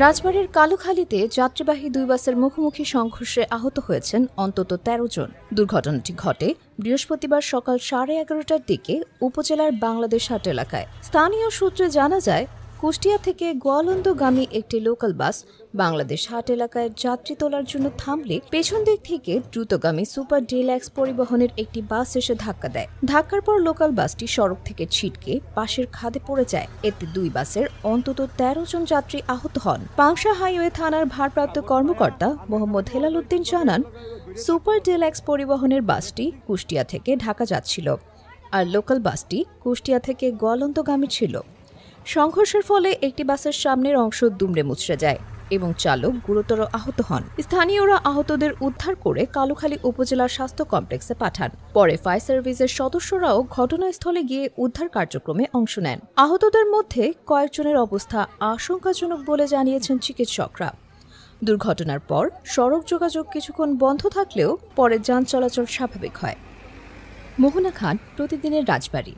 রাজবাড়ীর কালুখালীতে যাত্রীবাহী দুই বাসের মুখোমুখি সংঘর্ষে আহত হয়েছেন অন্তত ১৩ জন। দুর্ঘটনাটি ঘটে বৃহস্পতিবার সকাল 11:30টার দিকে উপজেলার বাংলাদেশ হাট এলাকায়। স্থানীয় সূত্রে জানা যায়, কুষ্টিয়া থেকে গোয়ালন্দগামী একটি লোকাল বাস বাংলাদেশ হাট এলাকায় যাত্রী তোলার জন্য থামলে পেছন দিক থেকে দ্রুতগামী সুপার ডিলাক্স পরিবহনের একটি বাস এসে ধাক্কা দেয়। ধাক্কার পর লোকাল বাসটি সড়ক থেকে ছিটকে পাশের খাদে পড়ে যায়। এতে দুই বাসের অন্তত ১৩ জন যাত্রী আহত হন। পাংশা হাইওয়ে থানার ভারপ্রাপ্ত কর্মকর্তা মোহাম্মদ হেলাল উদ্দিন জানান, সুপার ডিলাক্স পরিবহনের বাসটি কুষ্টিয়া থেকে ঢাকা যাচ্ছিল, আর লোকাল বাসটি কুষ্টিয়া থেকে গোয়ালন্দগামী ছিল। সংঘর্ষের ফলে একটি বাসের সামনের অংশ দুমড়ে মুচড়ে যায় এবং চালক গুরুতর আহত হন। স্থানীয়রা আহতদের উদ্ধার করে কালুখালী উপজেলা স্বাস্থ্য কমপ্লেক্সে পাঠান। পরে ফায়ার সার্ভিসের সদস্যরাও ঘটনাস্থলে গিয়ে উদ্ধার কার্যক্রমে অংশ নেন। আহতদের মধ্যে কয়েকজনের অবস্থা আশঙ্কাজনক বলে জানিয়েছেন চিকিৎসকরা। দুর্ঘটনার পর সড়ক যোগাযোগ কিছুক্ষণ বন্ধ থাকলেও পরে যান চলাচল স্বাভাবিক হয়। মোহনা খান, প্রতিদিনের রাজবাড়ী।